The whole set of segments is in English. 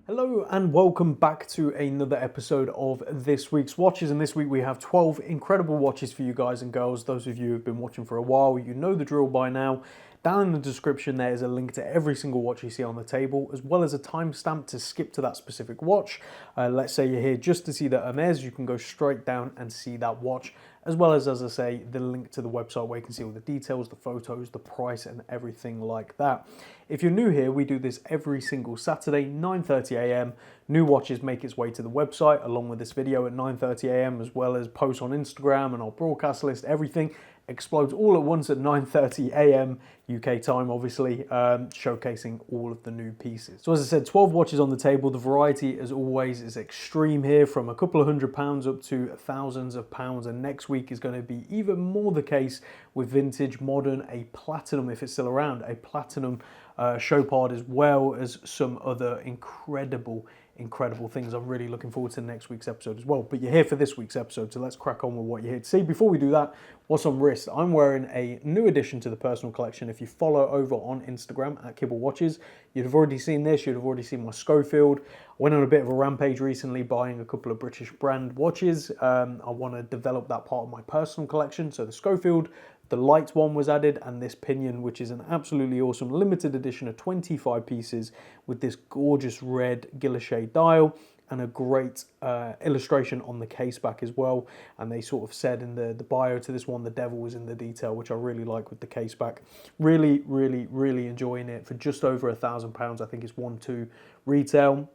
Hello and welcome back to another episode of this week's watches, and this week we have 12 incredible watches for you guys and girls. Those of you who've been watching for a while, you know the drill by now. Down in the description there is a link to every single watch you see on the table, as well as a timestamp to skip to that specific watch. Let's say you're here just to see the Hermès, you can go straight down and see that watch, as well as I say, the link to the website where you can see all the details, the photos, the price and everything like that. If you're new here, we do this every single Saturday, 9:30 a.m. New watches make its way to the website along with this video at 9:30 a.m. as well as posts on Instagram and our broadcast list. Everything explodes all at once at 9:30 a.m. UK time, obviously, showcasing all of the new pieces. So as I said, 12 watches on the table. The variety, as always, is extreme here, from a couple of £100 up to thousands of pounds. And next week is going to be even more the case with vintage, modern, a platinum, if it's still around, a platinum Chopard, as well as some other incredible things. I'm really looking forward to next week's episode as well. But you're here for this week's episode, so let's crack on with what you're here to see. Before we do that, what's on wrist? I'm wearing a new addition to the personal collection. If you follow over on Instagram at Kibble Watches, you'd have already seen this. You'd have already seen my Scofield. I went on a bit of a rampage recently buying a couple of British brand watches. I want to develop that part of my personal collection. So the Scofield, the light one was added, and this pinion, which is an absolutely awesome limited edition of 25 pieces with this gorgeous red guilloche dial and a great illustration on the case back as well. And they sort of said in the bio to this one, the devil was in the detail, which I really like with the case back. Really enjoying it for just over £1,000. I think it's 1.2 retail.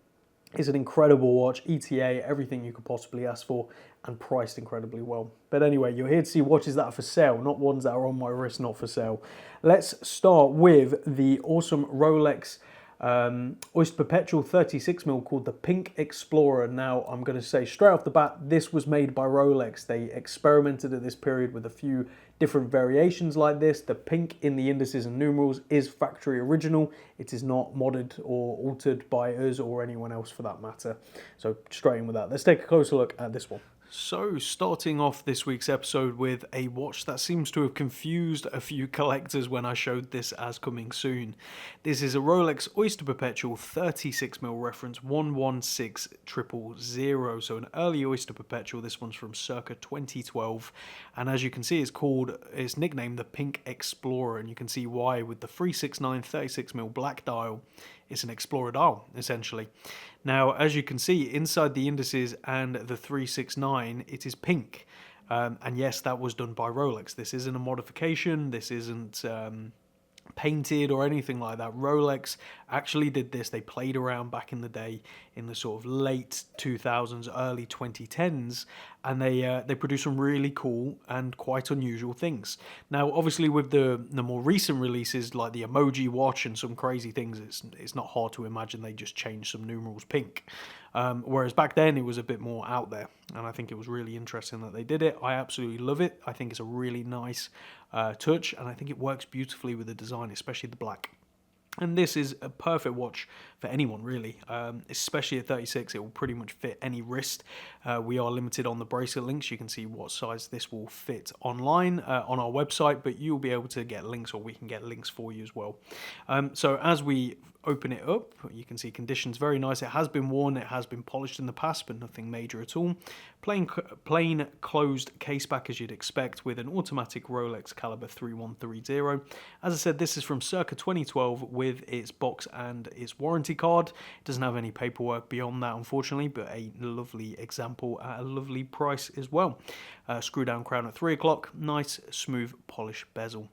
It's an incredible watch, ETA, everything you could possibly ask for, and priced incredibly well. But anyway, you're here to see watches that are for sale, not ones that are on my wrist, not for sale. Let's start with the awesome Rolex Oyster Perpetual 36mm called the Pink Explorer. Now, I'm going to say straight off the bat, this was made by Rolex. They experimented at this period with a few different variations like this. The pink in the indices and numerals is factory original. It is not modded or altered by us or anyone else for that matter. So straight in with that. Let's take a closer look at this one. So, starting off this week's episode with a watch that seems to have confused a few collectors when I showed this as coming soon. This is a Rolex Oyster Perpetual 36mm reference 116000, so an early Oyster Perpetual. This one's from circa 2012, and as you can see, it's nicknamed the Pink Explorer, and you can see why with the 369 36mm black dial. It's an Explorer dial, essentially. Now, as you can see, inside the indices and the 369, it is pink. And yes, that was done by Rolex. This isn't a modification. This isn't painted or anything like that. Rolex actually did this. They played around back in the day in the sort of late 2000s, early 2010s, and they produced some really cool and quite unusual things. Now, obviously, with the more recent releases like the emoji watch and some crazy things, it's not hard to imagine they just changed some numerals pink. Whereas back then it was a bit more out there, and I think it was really interesting that they did it. I absolutely love it. I think it's a really nice touch, and I think it works beautifully with the design, especially the black. And this is a perfect watch for anyone, really, especially at 36. It will pretty much fit any wrist. We are limited on the bracelet links. You can see what size this will fit online on our website, but you'll be able to get links, or we can get links for you as well. So as we open it up, you can see conditions very nice. It has been worn, it has been polished in the past, but nothing major at all. Plain closed case back as you'd expect, with an automatic Rolex caliber 3130. As I said, this is from circa 2012 with its box and its warranty card. It doesn't have any paperwork beyond that, unfortunately, but a lovely example at a lovely price as well. Screw down crown at 3 o'clock, nice smooth polished bezel.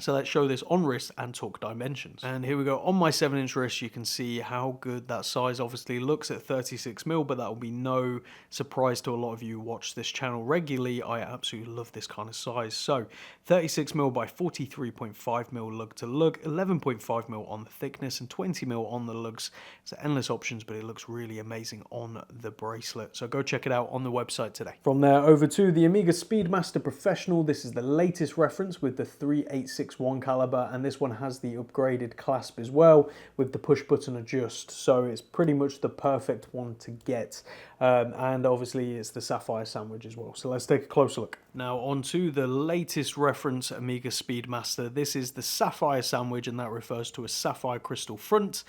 So let's show this on wrist and talk dimensions. And here we go. On my 7-inch wrist, you can see how good that size obviously looks at 36mm, but that will be no surprise to a lot of you who watch this channel regularly. I absolutely love this kind of size. So 36mm by 43.5mm lug to lug, 11.5mm on the thickness, and 20mm on the lugs. So endless options, but it looks really amazing on the bracelet. So go check it out on the website today. From there over to the Amiga Speedmaster Professional. This is the latest reference with the 386 caliber, and this one has the upgraded clasp as well with the push button adjust, so it's pretty much the perfect one to get. And obviously it's the sapphire sandwich as well. So let's take a closer look. Now on to the latest reference Amiga Speedmaster. This is the sapphire sandwich, and that refers to a sapphire crystal front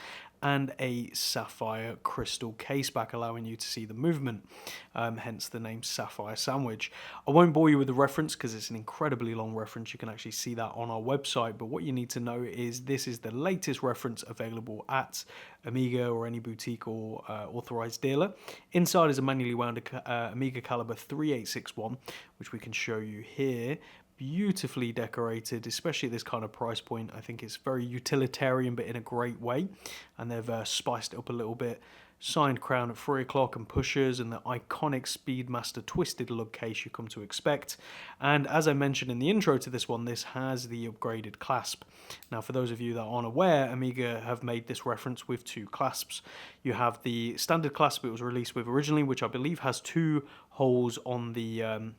and a sapphire crystal case back, allowing you to see the movement, hence the name Sapphire Sandwich. I won't bore you with the reference because it's an incredibly long reference. You can actually see that on our website, but what you need to know is this is the latest reference available at Amiga or any boutique or authorized dealer. Inside is a manually wound Amiga caliber 3861, which we can show you here. Beautifully decorated, especially at this kind of price point. I think it's very utilitarian, but in a great way. And they've spiced it up a little bit. Signed crown at 3 o'clock and pushers, and the iconic Speedmaster twisted lug case you come to expect. And as I mentioned in the intro to this one, this has the upgraded clasp. Now, for those of you that aren't aware, Amiga have made this reference with 2 clasps. You have the standard clasp it was released with originally, which I believe has 2 holes on the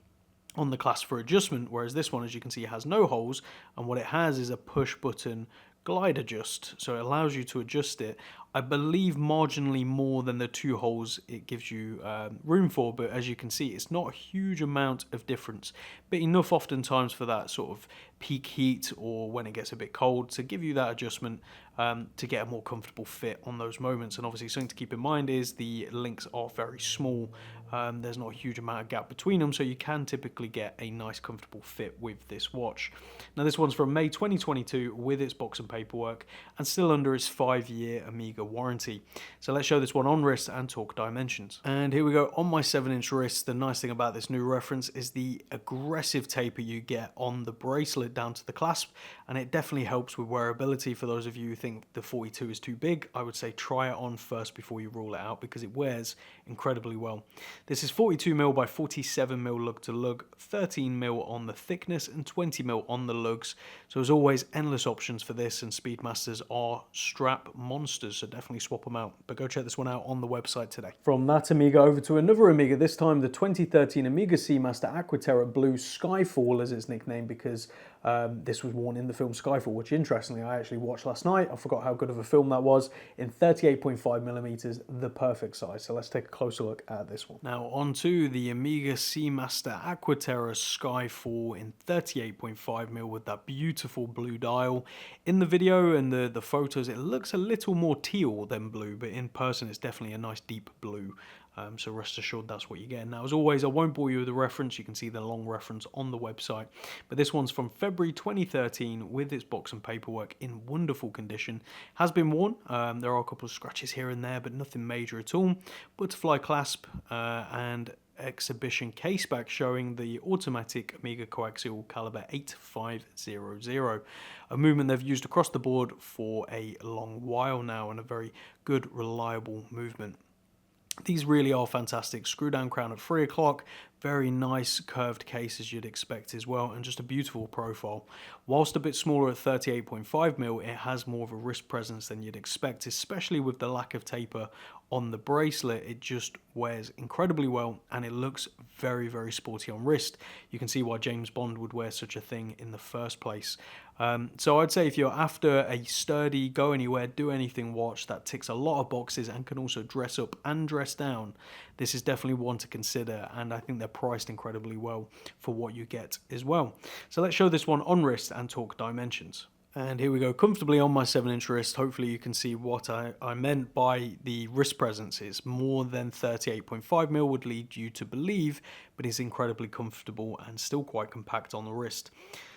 clasp for adjustment, whereas this one, as you can see, has no holes, and what it has is a push button glide adjust, so it allows you to adjust it, I believe, marginally more than the 2 holes it gives you room for, but as you can see, it's not a huge amount of difference, but enough oftentimes for that sort of peak heat or when it gets a bit cold to give you that adjustment to get a more comfortable fit on those moments. And obviously something to keep in mind is the links are very small. There's not a huge amount of gap between them, so you can typically get a nice comfortable fit with this watch. Now this one's from May 2022 with its box and paperwork and still under its 5-year Amiga warranty. So let's show this one on wrist and talk dimensions. And here we go on my 7-inch wrist. The nice thing about this new reference is the aggressive taper you get on the bracelet down to the clasp, and it definitely helps with wearability. For those of you who think the 42 is too big, I would say try it on first before you rule it out, because it wears incredibly well. This is 42mm by 47mm lug to lug, 13mm on the thickness and 20mm on the lugs. So as always, endless options for this, and Speedmasters are strap monsters, so definitely swap them out. But go check this one out on the website today. From that Amiga over to another Amiga, this time the 2013 Amiga Seamaster Aquatera Blue Skyfall, as it's nicknamed, because this was worn in the film Skyfall, which interestingly I actually watched last night. I forgot how good of a film that was. In 38.5mm, the perfect size. So let's take a closer look at this one. Now on to the Amiga Seamaster Aquatera Skyfall in 38.5mm with that beautiful blue dial. In the video and the photos, it looks a little more teal than blue, but in person it's definitely a nice deep blue. So rest assured that's what you get. Now, as always, I won't bore you with the reference. You can see the long reference on the website. But this one's from February 2013 with its box and paperwork in wonderful condition. Has been worn. There are a couple of scratches here and there, but nothing major at all. Butterfly clasp and exhibition case back showing the automatic Amiga coaxial caliber 8500. A movement they've used across the board for a long while now, and a very good, reliable movement. These really are fantastic. Screw down crown at 3 o'clock, very nice curved case as you'd expect as well, and just a beautiful profile. Whilst a bit smaller at 38.5mm, it has more of a wrist presence than you'd expect, especially with the lack of taper on the bracelet. It just wears incredibly well, and it looks very, very sporty on wrist. You can see why James Bond would wear such a thing in the first place. So I'd say if you're after a sturdy, go anywhere, do anything watch that ticks a lot of boxes and can also dress up and dress down, this is definitely one to consider, and I think they're priced incredibly well for what you get as well. So let's show this one on wrist and talk dimensions. And here we go, comfortably on my 7-inch wrist. Hopefully you can see what I meant by the wrist presence. It's more than 38.5mm would lead you to believe, but it's incredibly comfortable and still quite compact on the wrist.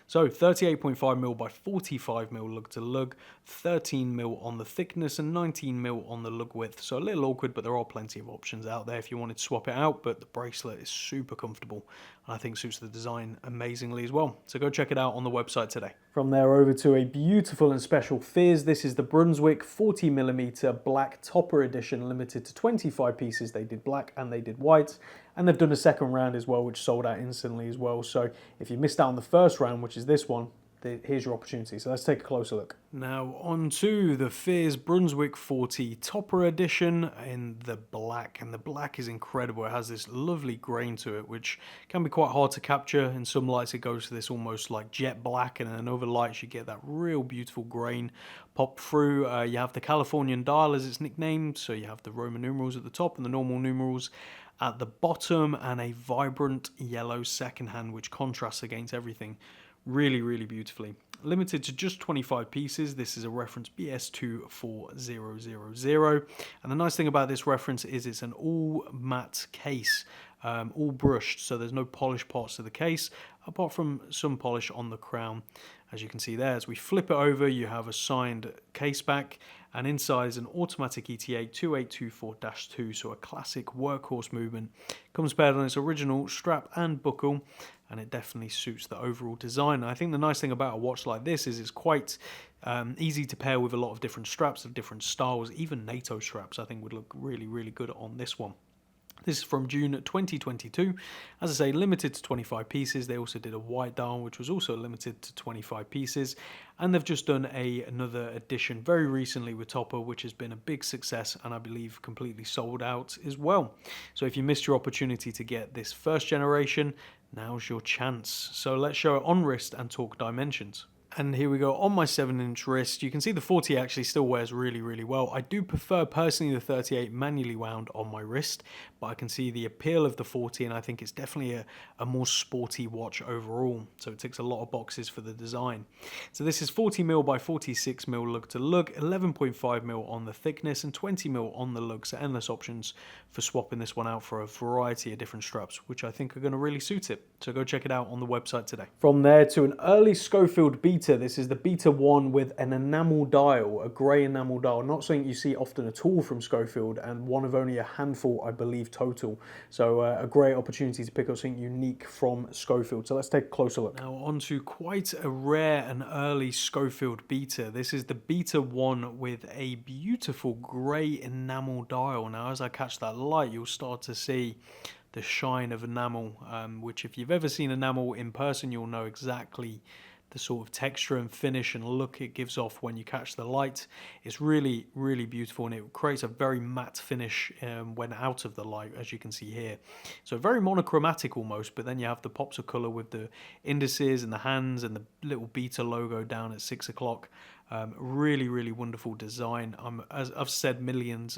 So 38.5mm by 45mm lug to lug, 13mm on the thickness and 19mm on the lug width. So a little awkward, but there are plenty of options out there if you wanted to swap it out, but the bracelet is super comfortable and I think suits the design amazingly as well. So go check it out on the website today. From there over to a beautiful and special Fizz. This is the Brunswick 40mm black topper edition, limited to 25 pieces. They did black and they did white. And they've done a second round as well, which sold out instantly as well. So if you missed out on the first round, which is this one, here's your opportunity. So let's take a closer look. Now on to the Fizz Brunswick 40 Topper Edition in the black. And the black is incredible. It has this lovely grain to it, which can be quite hard to capture. In some lights it goes to this almost like jet black, and in other lights you get that real beautiful grain pop through. You have the Californian dial as it's nicknamed. So you have the Roman numerals at the top and the normal numerals at the bottom, and a vibrant yellow second hand which contrasts against everything. really, really beautifully. Limited to just 25 pieces. This is a reference BS24000. And the nice thing about this reference is it's an all matte case, all brushed, so there's no polished parts to the case, apart from some polish on the crown. As you can see there, as we flip it over, you have a signed case back, and inside is an automatic ETA 2824-2, so a classic workhorse movement. Comes paired on its original strap and buckle, and it definitely suits the overall design. I think the nice thing about a watch like this is it's quite easy to pair with a lot of different straps of different styles. Even NATO straps I think would look really, really good on this one. This is from June 2022. As I say, limited to 25 pieces. They also did a white dial, which was also limited to 25 pieces. And they've just done another edition very recently with Topper, which has been a big success and I believe completely sold out as well. So if you missed your opportunity to get this first generation, now's your chance. So let's show it on wrist and talk dimensions. And here we go on my 7-inch wrist. You can see the 40 actually still wears really, really well. I do prefer personally the 38 manually wound on my wrist, but I can see the appeal of the 40, and I think it's definitely a more sporty watch overall. So it ticks a lot of boxes for the design. So this is 40mm by 46mm lug to lug, 11.5mm on the thickness, and 20mm on the lug. So endless options for swapping this one out for a variety of different straps, which I think are going to really suit it. So go check it out on the website today. From there to an early Scofield Beta. This is the Beta 1 with an enamel dial, a grey enamel dial, not something you see often at all from Scofield, and one of only a handful, I believe, total. So a great opportunity to pick up something unique from Scofield. So let's take a closer look. Now on to quite a rare and early Scofield Beta. This is the Beta 1 with a beautiful grey enamel dial. Now as I catch that light, you'll start to see the shine of enamel, which if you've ever seen enamel in person, you'll know exactly the sort of texture and finish and look it gives off when you catch the light. It's really, really beautiful, and it creates a very matte finish when out of the light, as you can see here. So very monochromatic almost, but then you have the pops of color with the indices and the hands and the little Beta logo down at 6 o'clock. Really, really wonderful design. As I've said million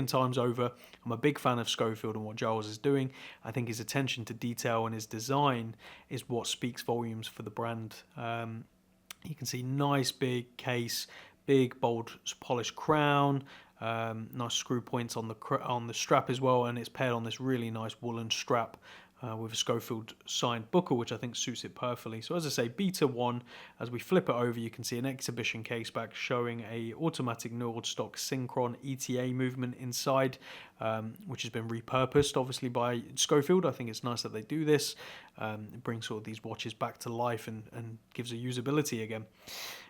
times over, I'm a big fan of Scofield and what Giles is doing. I think his attention to detail and his design is what speaks volumes for the brand. You can see nice big case, big bold polished crown, nice screw points on the strap as well, and it's paired on this really nice woolen strap with a Scofield signed buckle, which I think suits it perfectly. So as I say, Beta 1, as we flip it over, you can see an exhibition case back showing a automatic Nordstock Synchron ETA movement inside, which has been repurposed obviously by Scofield. I think it's nice that they do this. It brings sort of these watches back to life and gives a usability again.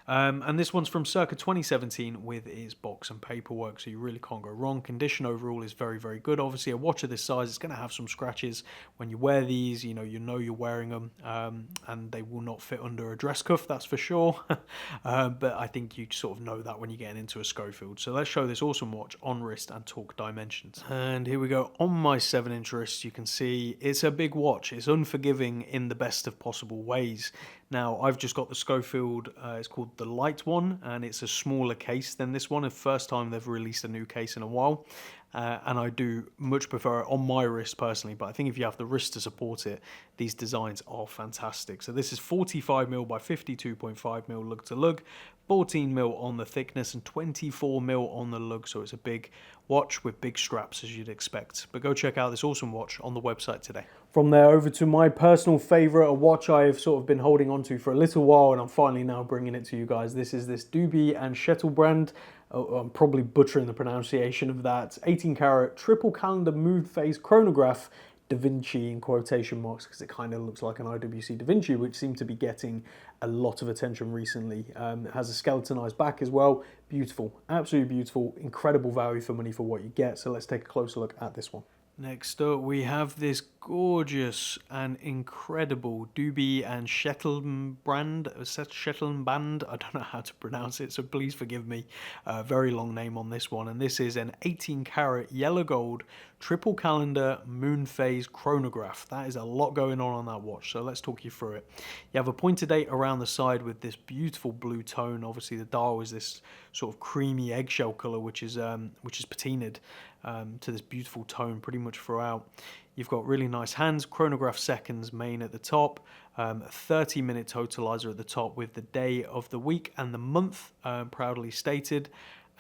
And this one's from circa 2017 with its box and paperwork, so you really can't go wrong. Condition overall is very, very good. Obviously, a watch of this size is going to have some scratches. When you wear these, you know you're wearing them, and they will not fit under a dress cuff, that's for sure. But I think you sort of know that when you're getting into a Scofield. So let's show this awesome watch on wrist and talk dimensions. And here we go on my 7-inch wrist. You can see it's a big watch. It's unforgiving in the best of possible ways. Now, I've just got the Scofield, it's called the Light one, and it's a smaller case than this one. The first time they've released a new case in a while, and I do much prefer it on my wrist personally, but I think if you have the wrist to support it, these designs are fantastic. So this is 45mm by 52.5mm lug to lug, 14mm on the thickness and 24mm on the lug, so it's a big watch with big straps as you'd expect. But go check out this awesome watch on the website today. From there over to my personal favourite, a watch I've sort of been holding on to for a little while, and I'm finally now bringing it to you guys. This is this Dubois Shett brand. I'm probably butchering the pronunciation of that. 18 karat triple calendar moon phase chronograph Da Vinci in quotation marks, because it kind of looks like an IWC Da Vinci, which seemed to be getting a lot of attention recently. It has a skeletonized back as well. Beautiful, absolutely beautiful, incredible value for money for what you get. So let's take a closer look at this one. Next up, we have this gorgeous and incredible Dubois Shett brand, Shetland band. I don't know how to pronounce it, so please forgive me. Very long name on this one. And this is an 18 karat yellow gold triple calendar moon phase chronograph. That is a lot going on that watch, so let's talk you through it. You have a pointer date around the side with this beautiful blue tone. Obviously the dial is this sort of creamy eggshell color, which is patinaed. to this beautiful tone pretty much throughout. You've got really nice hands, chronograph seconds main at the top, 30-minute totalizer at the top with the day of the week and the month proudly stated.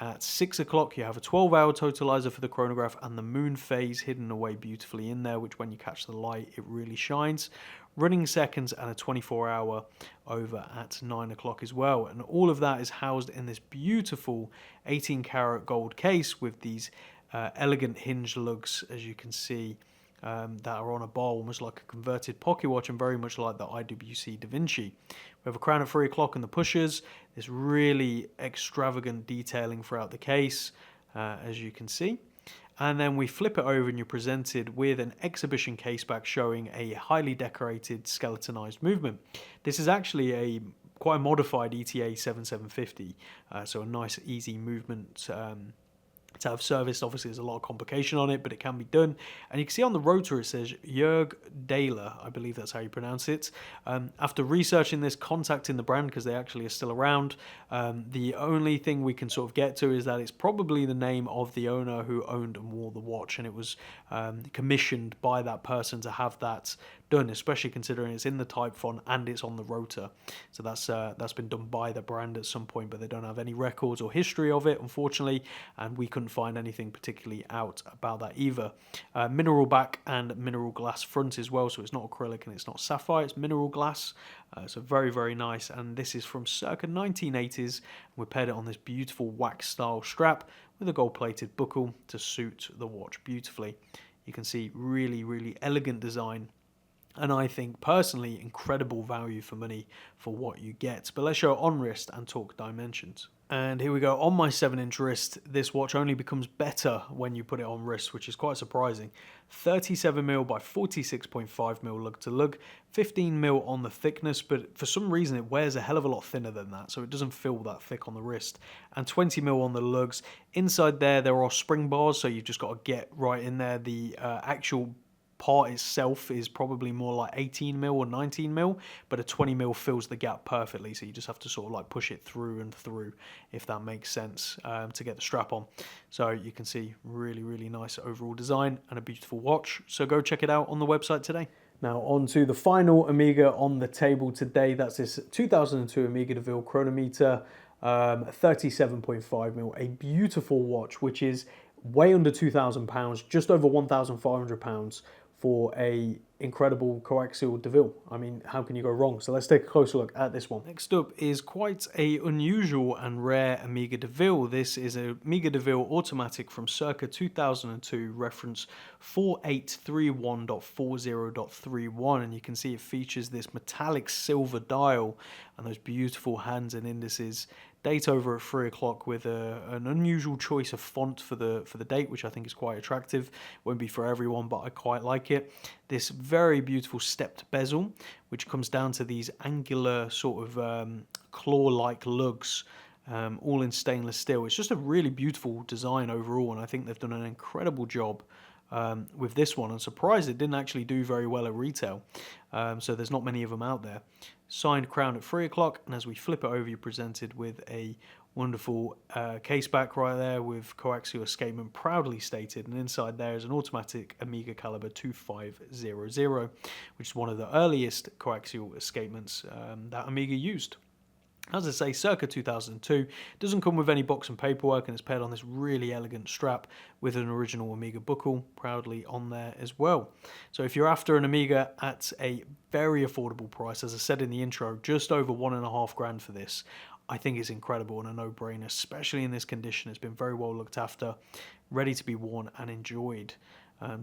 At 6 o'clock, you have a 12-hour totalizer for the chronograph and the moon phase hidden away beautifully in there, which when you catch the light, it really shines. Running seconds and a 24-hour over at 9 o'clock as well. And all of that is housed in this beautiful 18-karat gold case with these elegant hinge lugs, as you can see, that are on a bar, almost like a converted pocket watch and very much like the IWC Da Vinci. We have a crown at 3 o'clock and the pushers, this really extravagant detailing throughout the case, as you can see. And then we flip it over and you're presented with an exhibition caseback showing a highly decorated skeletonized movement. This is actually a quite modified ETA 7750, so a nice easy movement to have serviced. Obviously there's a lot of complication on it, but it can be done. And you can see on the rotor it says Jörg Dahler, I believe that's how you pronounce it. After researching this, contacting the brand because they actually are still around, the only thing we can sort of get to is that it's probably the name of the owner who owned and wore the watch, and it was commissioned by that person to have that done, especially considering it's in the type font and it's on the rotor. So that's been done by the brand at some point, but they don't have any records or history of it, unfortunately, and we couldn't find anything particularly out about that either. Mineral back and mineral glass front as well, so it's not acrylic and it's not sapphire, it's mineral glass. So very, very nice, and this is from circa 1980s. We paired it on this beautiful wax style strap with a gold plated buckle to suit the watch beautifully. You can see really, really elegant design, and I think personally incredible value for money for what you get. But let's show it on wrist and talk dimensions. And here we go. On my 7-inch wrist, this watch only becomes better when you put it on wrist, which is quite surprising. 37mm by 46.5mm lug to lug, 15mm on the thickness, but for some reason it wears a hell of a lot thinner than that, so it doesn't feel that thick on the wrist. And 20mm on the lugs. Inside there are spring bars, so you've just got to get right in there. The actual part itself is probably more like 18mm or 19mm, but a 20mm fills the gap perfectly, so you just have to sort of like push it through and through, if that makes sense, to get the strap on. So you can see really, really nice overall design and a beautiful watch, so go check it out on the website today. Now on to the final Amiga on the table today. That's this 2002 Amiga DeVille chronometer, 37.5mm, a beautiful watch which is way under £2,000, just over £1,500 for a incredible coaxial DeVille. I mean, how can you go wrong? So let's take a closer look at this one. Next up is quite a unusual and rare Amiga DeVille. This is a Amiga DeVille automatic from circa 2002, reference 4831.40.31, and you can see it features this metallic silver dial and those beautiful hands and indices. Date over at 3 o'clock with an unusual choice of font for the date, which I think is quite attractive. Won't be for everyone, but I quite like it. This very beautiful stepped bezel, which comes down to these angular sort of claw-like lugs, all in stainless steel. It's just a really beautiful design overall, and I think they've done an incredible job with this one. I'm surprised it didn't actually do very well at retail, so there's not many of them out there. Signed crown at 3 o'clock, and as we flip it over, you're presented with a wonderful case back right there with coaxial escapement proudly stated, and inside there is an automatic Amiga caliber 2500, which is one of the earliest coaxial escapements that Amiga used. As I say, circa 2002, doesn't come with any box and paperwork, and it's paired on this really elegant strap with an original Amiga buckle proudly on there as well. So if you're after an Amiga at a very affordable price, as I said in the intro, just over £1.5 for this, I think it's incredible and a no-brainer, especially in this condition. It's been very well looked after, ready to be worn and enjoyed.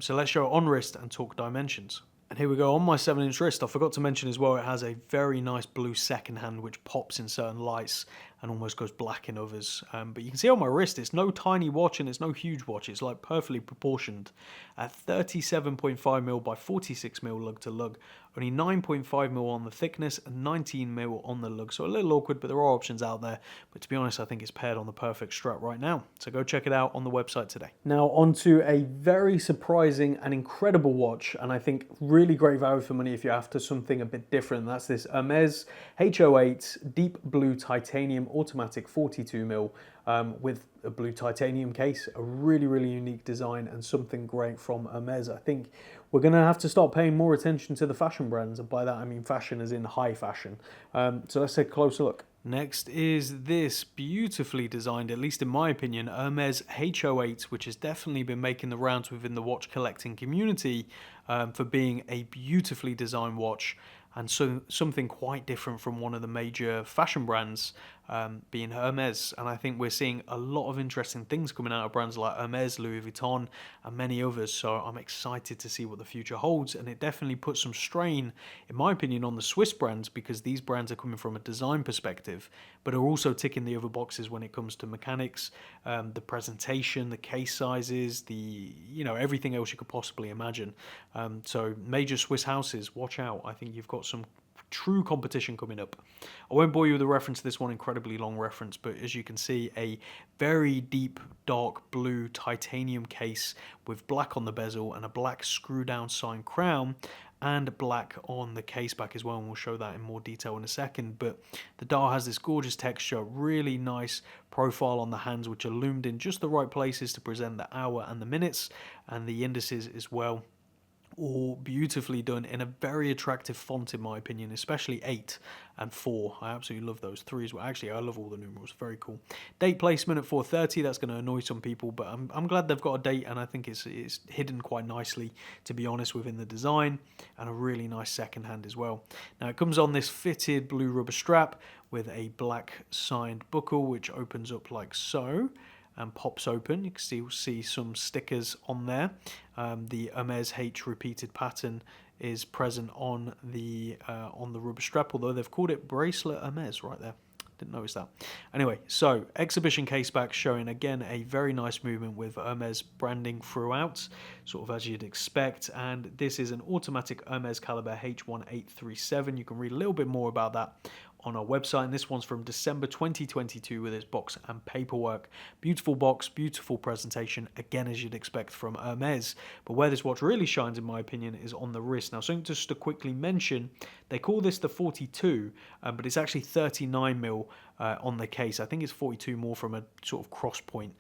So let's show it on wrist and talk dimensions. And here we go on my 7-inch wrist. I forgot to mention as well, it has a very nice blue second hand which pops in certain lights and almost goes black in others. But you can see on my wrist, it's no tiny watch and it's no huge watch. It's like perfectly proportioned at 37.5mm by 46mm lug to lug. Only 9.5mm on the thickness and 19mm on the lug. So a little awkward, but there are options out there. But to be honest, I think it's paired on the perfect strap right now. So go check it out on the website today. Now on to a very surprising and incredible watch, and I think really great value for money if you're after something a bit different. That's this Hermès H08 deep blue titanium titanium automatic 42mm with a blue titanium case. A really, really unique design and something great from Hermès. I think we're going to have to start paying more attention to the fashion brands, and by that I mean fashion as in high fashion. So let's take a closer look. Next is this beautifully designed, at least in my opinion, Hermès H08, which has definitely been making the rounds within the watch collecting community for being a beautifully designed watch, and so something quite different from one of the major fashion brands, being Hermès. And I think we're seeing a lot of interesting things coming out of brands like Hermès, Louis Vuitton, and many others. So I'm excited to see what the future holds. And it definitely puts some strain, in my opinion, on the Swiss brands, because these brands are coming from a design perspective, but are also ticking the other boxes when it comes to mechanics, the presentation, the case sizes, everything else you could possibly imagine. So major Swiss houses, watch out. I think you've got some true competition coming up. I won't bore you with the reference to this one, incredibly long reference, but as you can see, a very deep dark blue titanium case with black on the bezel and a black screw down sign crown, and black on the case back as well, and we'll show that in more detail in a second. But the dial has this gorgeous texture, really nice profile on the hands, which are loomed in just the right places to present the hour and the minutes, and the indices as well. All beautifully done in a very attractive font, in my opinion, especially 8 and 4. I absolutely love those. 3 as well. Actually, I love all the numerals. Very cool. Date placement at 4:30. That's going to annoy some people, but I'm glad they've got a date, and I think it's hidden quite nicely, to be honest, within the design, and a really nice second hand as well. Now, it comes on this fitted blue rubber strap with a black signed buckle, which opens up like so and pops open. You can still see some stickers on there. The Hermès H repeated pattern is present on the rubber strap, although they've called it bracelet Hermès right there. Didn't notice that. Anyway, so exhibition caseback showing again a very nice movement with Hermès branding throughout, sort of as you'd expect. And this is an automatic Hermès caliber H1837. You can read a little bit more about that on our website, and this one's from December 2022 with its box and paperwork. Beautiful box, beautiful presentation, again as you'd expect from Hermès. But where this watch really shines, in my opinion, is on the wrist. Now, something just to quickly mention, they call this the 42, but it's actually 39mm on the case. I think it's 42 more from a sort of cross point.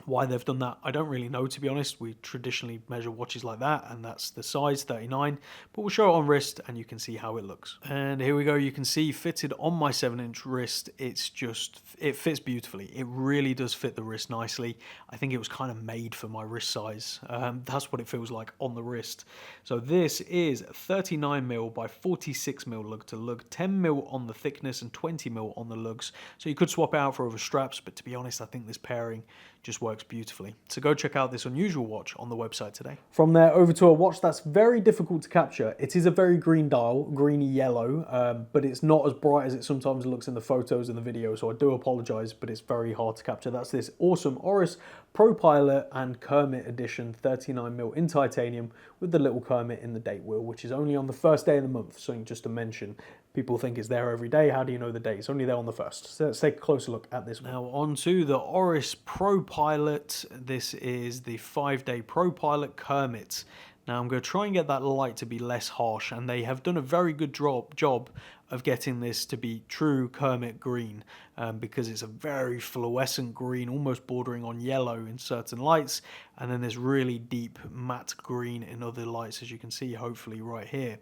Why they've done that, I don't really know, to be honest. We traditionally measure watches like that, and that's the size, 39. But we'll show it on wrist, and you can see how it looks. And here we go. You can see fitted on my 7-inch wrist. It fits beautifully. It really does fit the wrist nicely. I think it was kind of made for my wrist size. That's what it feels like on the wrist. So this is 39mm by 46mm lug to lug, 10mm on the thickness and 20mm on the lugs. So you could swap it out for other straps, but to be honest, I think this pairing just works beautifully. So go check out this unusual watch on the website today. From there over to a watch that's very difficult to capture. It is a very green dial, greeny yellow, but it's not as bright as it sometimes looks in the photos and the video, so I do apologize, but it's very hard to capture. That's this awesome Oris Pro Pilot and Kermit edition 39mm in titanium with the little Kermit in the date wheel, which is only on the first day of the month. So just to mention, people think it's there every day. How do you know the date? It's only there on the first. So let's take a closer look at this one. Now on to the Oris Pro Pilot. This is the 5-day Pro Pilot Kermit. Now I'm going to try and get that light to be less harsh, and they have done a very good job of getting this to be true Kermit green, because it's a very fluorescent green, almost bordering on yellow in certain lights, and then there's really deep matte green in other lights, as you can see hopefully right here.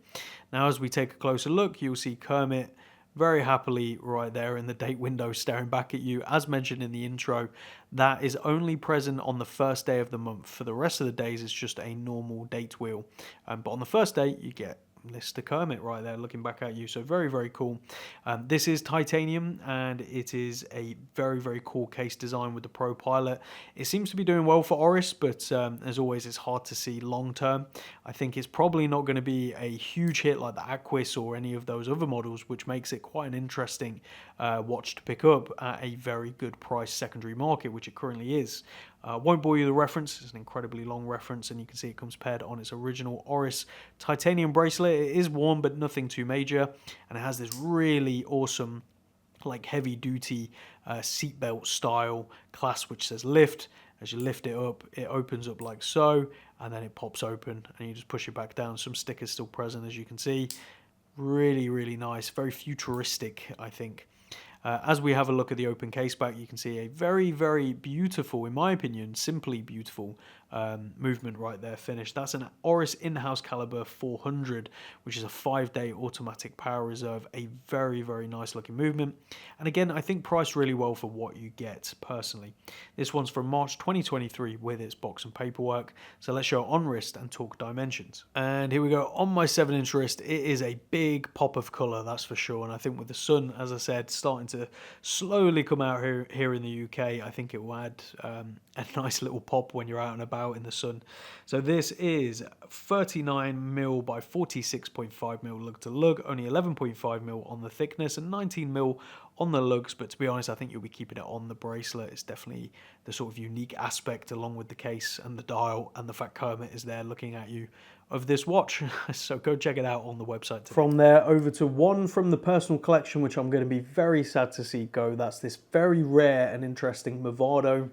Now as we take a closer look, you'll see Kermit very happily right there in the date window staring back at you. As mentioned in the intro, that is only present on the first day of the month. For the rest of the days, it's just a normal date wheel. But on the first day, you get Mr. Kermit right there looking back at you. So very, very cool. This is titanium, and it is a very, very cool case design with the Pro Pilot. It seems to be doing well for Oris, but as always, it's hard to see long term. I think it's probably not going to be a huge hit like the Aquis or any of those other models, which makes it quite an interesting watch to pick up at a very good price secondary market, which it currently is. Won't bore you with the reference. It's an incredibly long reference, and you can see it comes paired on its original Oris titanium bracelet. It is worn, but nothing too major, and it has this really awesome, like heavy duty seatbelt style clasp, which says lift. As you lift it up, it opens up like so, and then it pops open, and you just push it back down. Some stickers still present, as you can see. Really, really nice. Very futuristic, I think. As we have a look at the open case back, you can see a very, very beautiful, in my opinion, simply beautiful movement right there finished. That's an Oris in-house caliber 400, which is a 5-day automatic power reserve. A very, very nice looking movement. And again, I think priced really well for what you get personally. This one's from March 2023 with its box and paperwork. So let's show it on wrist and talk dimensions. And here we go. On my 7-inch wrist, it is a big pop of colour, that's for sure. And I think with the sun, as I said, starting to slowly come out here in the UK, I think it will add a nice little pop when you're out and about in the sun. So this is 39mm by 46.5mm lug to lug, only 11.5mm on the thickness and 19mm on the lugs, but to be honest, I think you'll be keeping it on the bracelet. It's definitely the sort of unique aspect, along with the case and the dial and the fact Kermit is there looking at you, of this watch. So go check it out on the website today. From there over to one from the personal collection, which I'm going to be very sad to see go. That's this very rare and interesting Movado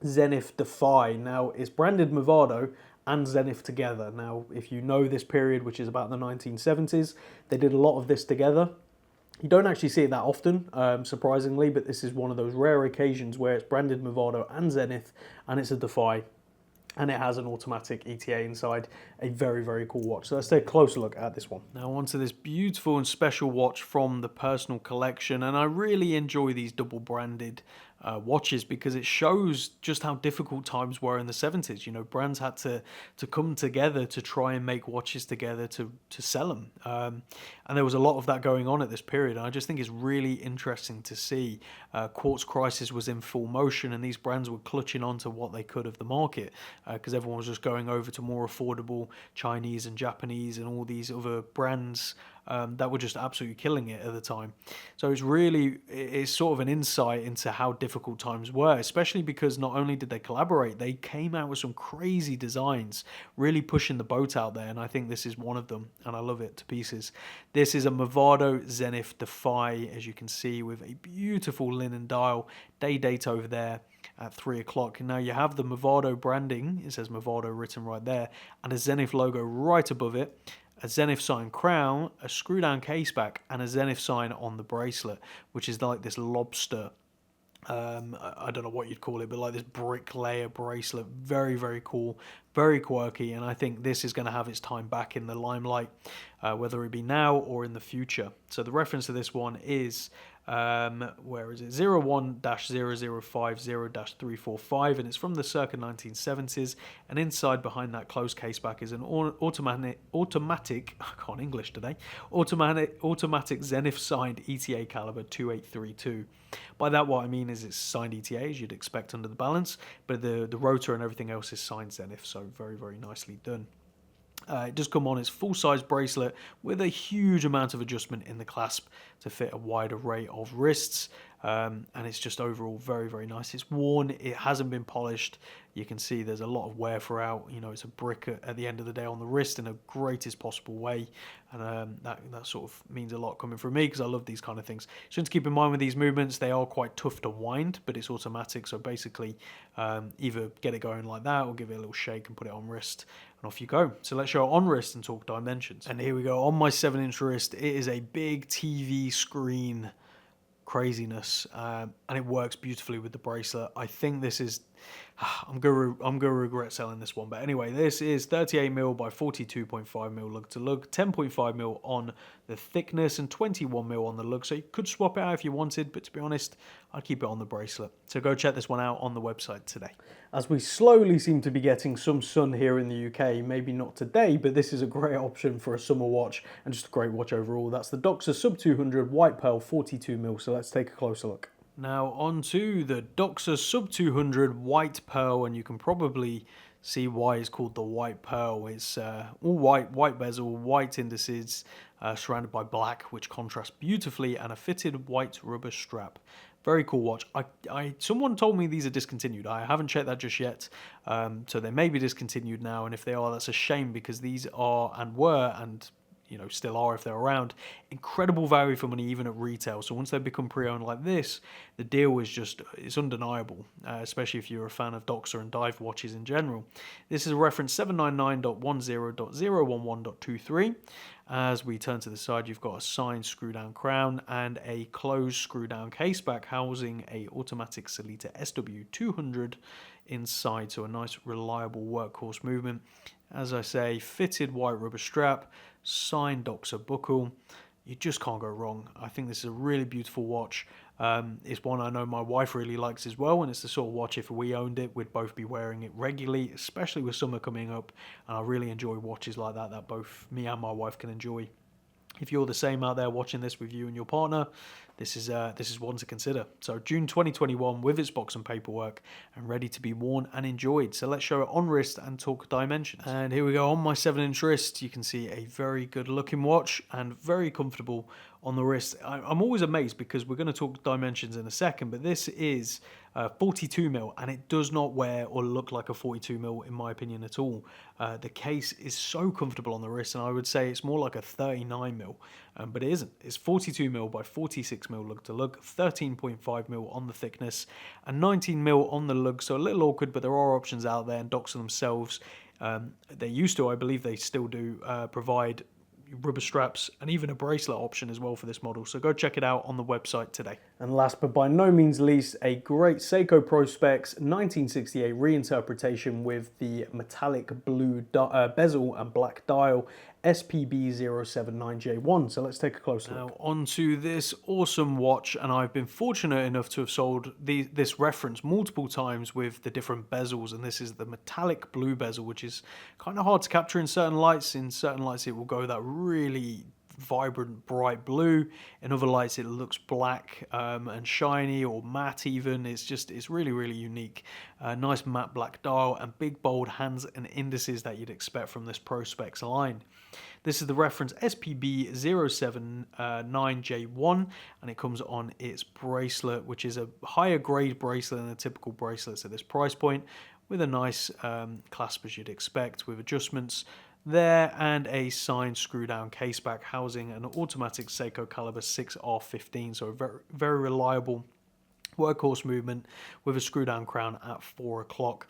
Zenith Defy. Now, it's branded Movado and Zenith together. Now, if you know this period, which is about the 1970s, they did a lot of this together. You don't actually see it that often, surprisingly, but this is one of those rare occasions where it's branded Movado and Zenith, and it's a Defy, and it has an automatic ETA inside. A very, very cool watch. So let's take a closer look at this one. Now onto this beautiful and special watch from the personal collection, and I really enjoy these double branded watches because it shows just how difficult times were in the 70s. You know, brands had to come together to try and make watches together to sell them. And there was a lot of that going on at this period. And I just think it's really interesting to see. Quartz crisis was in full motion, and these brands were clutching onto what they could of the market because everyone was just going over to more affordable Chinese and Japanese and all these other brands that were just absolutely killing it at the time. So it's sort of an insight into how difficult times were, especially because not only did they collaborate, they came out with some crazy designs, really pushing the boat out there, and I think this is one of them, and I love it to pieces. This is a Movado Zenith Defy, as you can see, with a beautiful linen dial, day date over there at 3 o'clock. Now you have the Movado branding, it says Movado written right there, and a Zenith logo right above it, a Zenith sign crown, a screw down case back, and a Zenith sign on the bracelet, which is like this lobster, I don't know what you'd call it, but like this bricklayer bracelet. Very, very cool, very quirky, and I think this is going to have its time back in the limelight, whether it be now or in the future. So the reference to this one is where is it? 01-0050-345, and it's from the circa 1970s. And inside, behind that closed case back, is an automatic I can't English today, automatic Zenith signed ETA caliber 2832. By that, what I mean is it's signed ETA, as you'd expect under the balance, but the rotor and everything else is signed Zenith, so very, very nicely done. It does come on its full-size bracelet with a huge amount of adjustment in the clasp to fit a wide array of wrists, and it's just overall very, very nice. It's worn, it hasn't been polished. You can see there's a lot of wear throughout. You know, it's a brick at the end of the day on the wrist in a greatest possible way, and that sort of means a lot coming from me because I love these kind of things. So to keep in mind with these movements, they are quite tough to wind, but it's automatic, so basically either get it going like that or give it a little shake and put it on wrist, and off you go. So let's show it on wrist and talk dimensions. And here we go. On my 7-inch wrist, it is a big TV screen craziness, and it works beautifully with the bracelet. I think this is, I'm gonna regret selling this one, but anyway, this is 38mm by 42.5mm lug to lug, 10.5mm on the thickness and 21mm on the lug, so you could swap it out if you wanted, but to be honest, I'd keep it on the bracelet. So go check this one out on the website today. As we slowly seem to be getting some sun here in the UK, maybe not today, but this is a great option for a summer watch and just a great watch overall. That's the Doxa Sub 200 White Pearl 42mm, so let's take a closer look. Now on to the Doxa Sub 200 White Pearl, and you can probably see why it's called the White Pearl. It's all white bezel, white indices, surrounded by black, which contrasts beautifully, and a fitted white rubber strap. Very cool watch. Someone told me these are discontinued. I haven't checked that just yet, so they may be discontinued now, and if they are, that's a shame because these are and were and you know, still are if they're around, incredible value for money even at retail. So once they become pre-owned like this, the deal is just, it's undeniable, especially if you're a fan of Doxa and dive watches in general. This is a reference 799.10.011.23. As we turn to the side, you've got a signed screw-down crown and a closed screw-down caseback housing a automatic Sellita SW200 inside, so a nice reliable workhorse movement. As I say, fitted white rubber strap, signed Doxa buckle. You just can't go wrong. I think this is a really beautiful watch. It's one I know my wife really likes as well, and it's the sort of watch if we owned it, we'd both be wearing it regularly, especially with summer coming up. And I really enjoy watches like that both me and my wife can enjoy. If you're the same out there watching this with you and your partner, this is one to consider. So June 2021 with its box and paperwork and ready to be worn and enjoyed. So let's show it on wrist and talk dimensions. And here we go on my 7-inch wrist. You can see a very good looking watch and very comfortable on the wrist. I'm always amazed because we're going to talk dimensions in a second, but this is 42mm and it does not wear or look like a 42mm in my opinion at all. The case is so comfortable on the wrist, and I would say it's more like a 39mm, but it isn't. It's 42mm by 46mm lug to lug, 13.5mm on the thickness and 19mm on the lug, so a little awkward, but there are options out there, and Doxa themselves, they used to, I believe they still do, provide rubber straps and even a bracelet option as well for this model, so go check it out on the website today. And last but by no means least, a great Seiko Pro Specs 1968 reinterpretation with the metallic blue bezel and black dial, SPB079J1. So let's take a closer look. Now onto this awesome watch, and I've been fortunate enough to have sold this reference multiple times with the different bezels, and this is the metallic blue bezel, which is kind of hard to capture in certain lights. In certain lights it will go that really vibrant bright blue, in other lights it looks black and shiny or matte even. It's really unique. Nice matte black dial and big bold hands and indices that you'd expect from this Pro Specs line. This is the reference SPB079J1, and it comes on its bracelet, which is a higher grade bracelet than a typical bracelet at this price point, with a nice clasp as you'd expect, with adjustments there, and a signed screw down caseback housing an automatic Seiko caliber 6R15, so a very reliable workhorse movement with a screw down crown at 4 o'clock.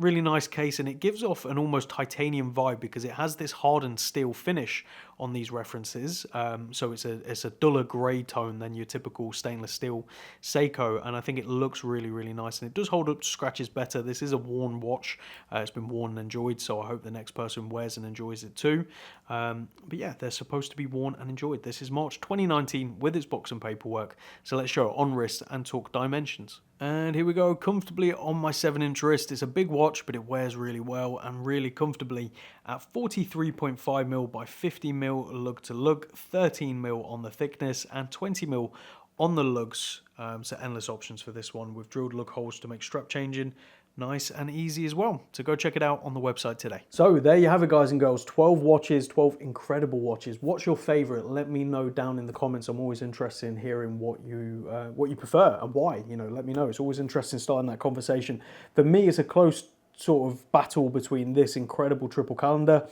Really nice case, and it gives off an almost titanium vibe because it has this hardened steel finish on these references. So it's a duller grey tone than your typical stainless steel Seiko, and I think it looks really nice, and it does hold up to scratches better. This is a worn watch. It's been worn and enjoyed, so I hope the next person wears and enjoys it too. But yeah, they're supposed to be worn and enjoyed. This is March 2019 with its box and paperwork. So let's show it on wrist and talk dimensions. And here we go, comfortably on my 7-inch wrist. It's a big watch, but it wears really well and really comfortably at 43.5mm by 50mm lug to lug, 13mm on the thickness and 20mm on the lugs. So endless options for this one with drilled lug holes to make strap changing nice and easy as well. So go check it out on the website today. So there you have it, guys and girls. 12 watches, 12 incredible watches. What's your favorite? Let me know down in the comments. I'm always interested in hearing what you prefer and why. You know, let me know. It's always interesting starting that conversation. For me, it's a close sort of battle between this incredible triple calendar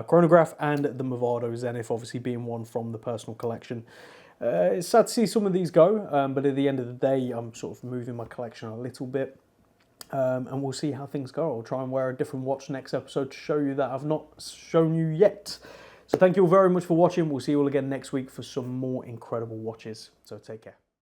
chronograph and the Madoo Zenith, obviously being one from the personal collection. It's sad to see some of these go, but at the end of the day, I'm sort of moving my collection a little bit. And we'll see how things go. I'll try and wear a different watch next episode to show you that I've not shown you yet. So thank you all very much for watching. We'll see you all again next week for some more incredible watches. So take care.